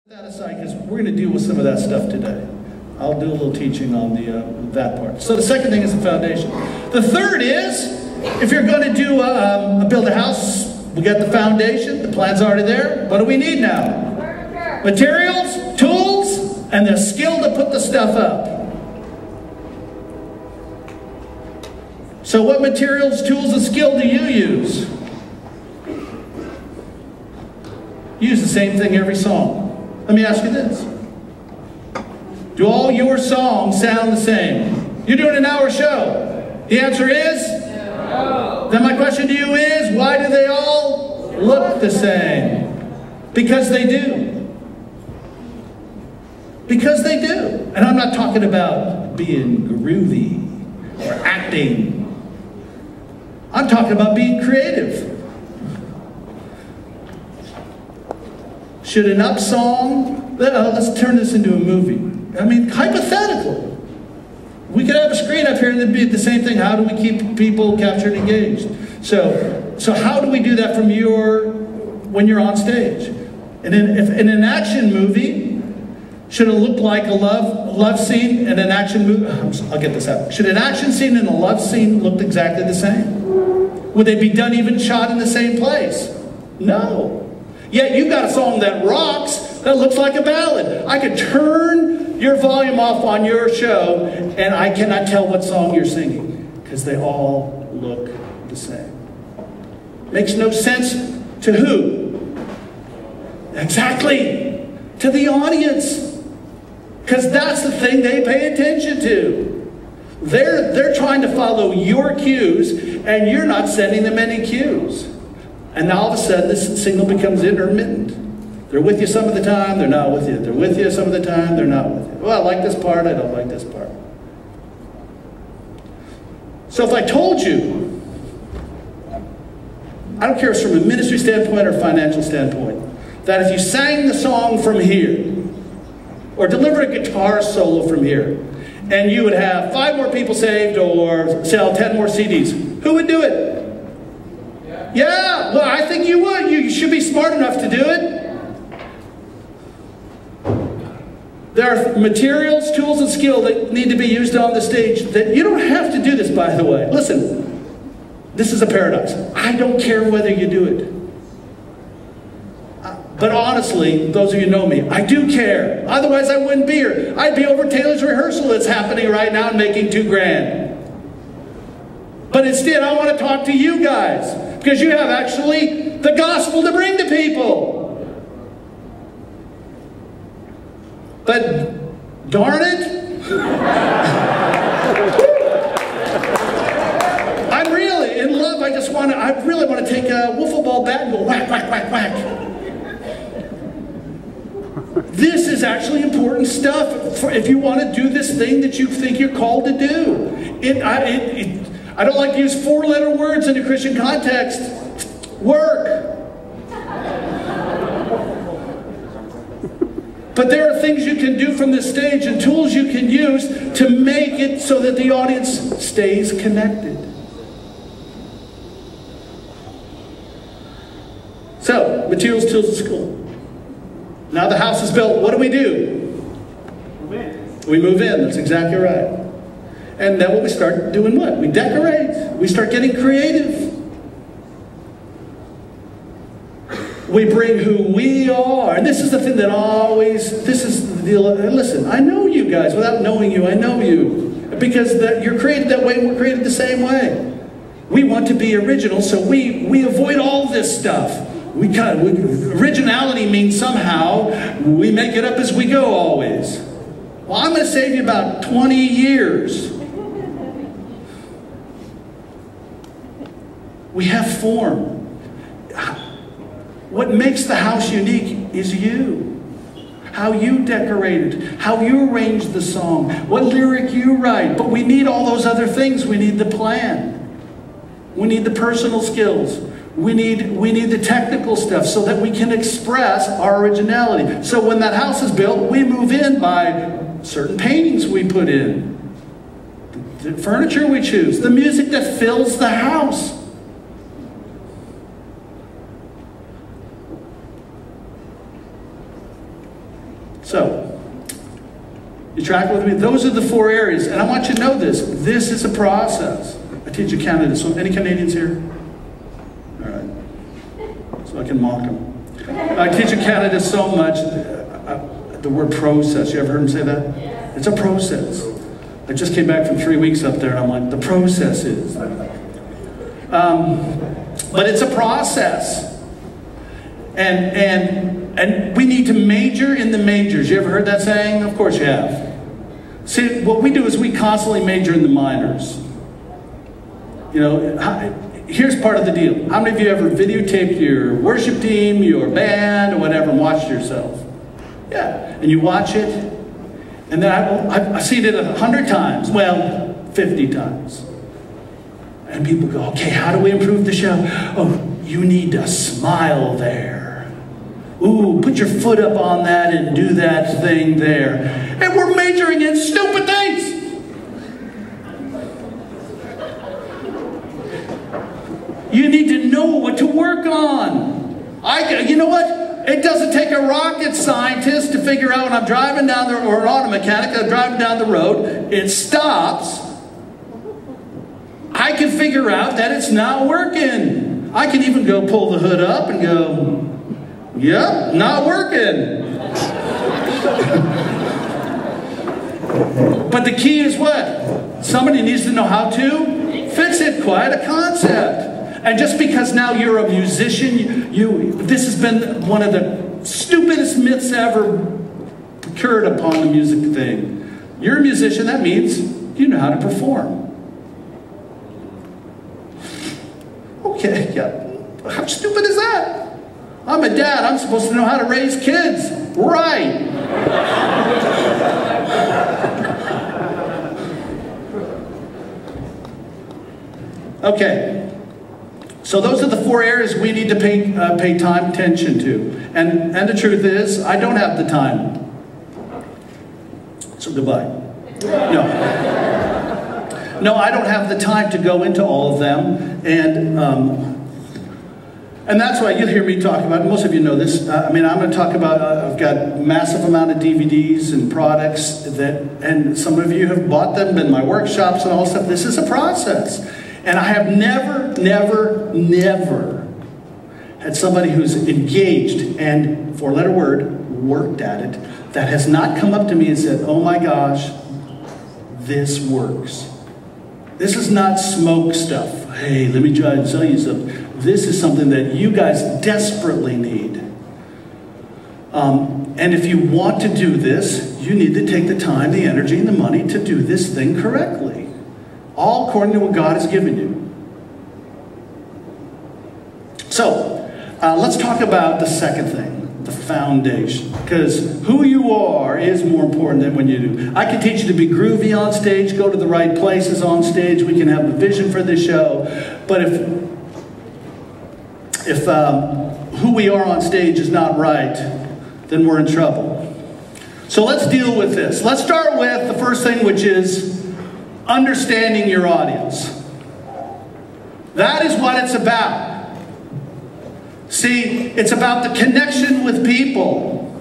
That aside, because we're going to deal with some of that stuff today. I'll do a little teaching on that part. So the second thing is the foundation. The third is, if you're going to do build a house, we got the foundation, the plan's already there. What do we need now? Materials, tools, and the skill to put the stuff up. So what materials, tools, and skill do you use? You use the same thing every song. Let me ask you this. Do all your songs sound the same? You're doing an hour show. The answer is? No. Then my question to you is, why do they all look the same? Because they do. Because they do. And I'm not talking about being groovy or acting. I'm talking about being creative. Should an up song, let's turn this into a movie. I mean, hypothetically, we could have a screen up here and it'd be the same thing. How do we keep people captured and engaged? So how do we do that from when you're on stage? And in an action movie, should it look like a love scene in an action movie? I'll get this out. Should an action scene and a love scene look exactly the same? Would they be done even shot in the same place? No. Yet you've got a song that rocks, that looks like a ballad. I could turn your volume off on your show and I cannot tell what song you're singing because they all look the same. Makes no sense to who? Exactly, to the audience. Because that's the thing they pay attention to. They're trying to follow your cues and you're not sending them any cues. And now all of a sudden, this signal becomes intermittent. They're with you some of the time, they're not with you. They're with you some of the time, they're not with you. Well, I like this part, I don't like this part. So if I told you, I don't care if it's from a ministry standpoint or financial standpoint, that if you sang the song from here, or delivered a guitar solo from here, and you would have 5 more people saved or sell 10 more CDs, who would do it? Yeah, well, I think you would. You should be smart enough to do it. There are materials, tools, and skill that need to be used on the stage. That you don't have to do this, by the way. Listen, this is a paradox. I don't care whether you do it. But honestly, those of you who know me, I do care. Otherwise, I wouldn't be here. I'd be over Taylor's rehearsal that's happening right now and making $2 grand. But instead, I want to talk to you guys. Because you have actually the gospel to bring to people. But darn it, I'm really in love. I really want to take a wiffle ball bat and go whack, whack, whack, whack. This is actually important stuff if you want to do this thing that you think you're called to do. I don't like to use 4-letter words in a Christian context. Work. But there are things you can do from this stage and tools you can use to make it so that the audience stays connected. So, materials, tools, and school. Now the house is built. What do? We move in. That's exactly right. And then we start doing what? We decorate. We start getting creative. We bring who we are. And this is the thing that listen, I know you guys. Without knowing you, I know you. Because you're created that way and we're created the same way. We want to be original, so we avoid all this stuff. Originality means somehow we make it up as we go always. Well, I'm going to save you about 20 years. We have form. What makes the house unique is you. How you decorated, how you arranged the song, what lyric you write. But we need all those other things. We need the plan. We need the personal skills. We need the technical stuff so that we can express our originality. So when that house is built, we move in by certain paintings we put in, the furniture we choose, the music that fills the house. So, you track with me? Those are the 4 areas, and I want you to know this. This is a process. I teach a Canada. So, any Canadians here? All right. So I can mock them. I teach in Canada so much. The word process. You ever heard them say that? It's a process. I just came back from 3 weeks up there, and I'm like, the process is. But it's a process. And we need to major in the majors. You ever heard that saying? Of course you have. See, what we do is we constantly major in the minors. You know, here's part of the deal. How many of you ever videotaped your worship team, your band, or whatever, and watched yourself? Yeah. And you watch it, and then I've seen it 100 times. Well, 50 times. And people go, okay, how do we improve the show? Oh, you need to smile there. Ooh, put your foot up on that and do that thing there. And we're majoring in stupid things. You need to know what to work on. You know what? It doesn't take a rocket scientist to figure out when I'm driving down the, or an auto mechanic, I'm driving down the road, it stops. I can figure out that it's not working. I can even go pull the hood up and go, yep, not working. But the key is what? Somebody needs to know how to fix it. Quite a concept. And just because now you're a musician, this has been one of the stupidest myths ever procured upon the music thing. You're a musician, that means you know how to perform. Okay, yeah. How stupid is that? I'm a dad, I'm supposed to know how to raise kids. Right. Okay. So those are the 4 areas we need to pay time attention to. And the truth is, I don't have the time. So goodbye. No. No, I don't have the time to go into all of them. And that's why you'll hear me talk about, most of you know this, I'm going to talk about, I've got a massive amount of DVDs and products and some of you have bought them in my workshops and all stuff. This is a process. And I have never had somebody who's engaged and, 4-letter word, worked at it, that has not come up to me and said, oh my gosh, this works. This is not smoke stuff. Hey, let me try to tell you something. This is something that you guys desperately need. And if you want to do this, you need to take the time, the energy, and the money to do this thing correctly. All according to what God has given you. So, let's talk about the second thing, the foundation. Because who you are is more important than when you do. I can teach you to be groovy on stage, go to the right places on stage. We can have a vision for this show. But if who we are on stage is not right, then we're in trouble. So let's deal with this. Let's start with the first thing, which is understanding your audience. That is what it's about. See, it's about the connection with people.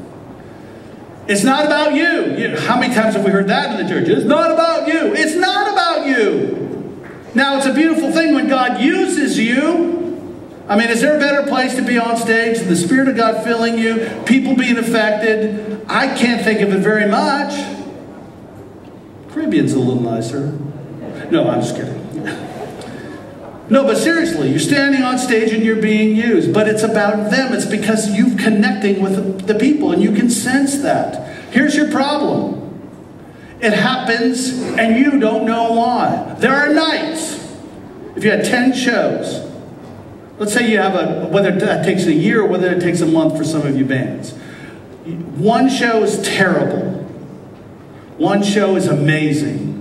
It's not about you. How many times have we heard that in the church? It's not about you. It's not about you. Now, it's a beautiful thing when God uses you. I mean, is there a better place to be on stage than the Spirit of God filling you, people being affected? I can't think of it very much. Caribbean's a little nicer. No, I'm just kidding. No, but seriously, you're standing on stage and you're being used. But it's about them. It's because you're connecting with the people and you can sense that. Here's your problem. It happens and you don't know why. There are nights, if you had 10 shows, let's say you have whether that takes a year or whether it takes a month for some of you bands. One show is terrible. One show is amazing.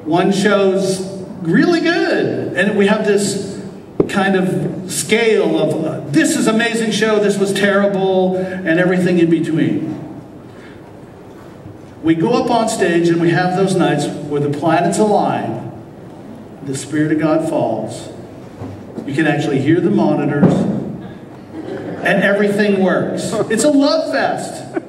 One show's really good. And we have this kind of scale of this is amazing show, this was terrible, and everything in between. We go up on stage and we have those nights where the planets align, the Spirit of God falls. You can actually hear the monitors, and everything works. It's a love fest.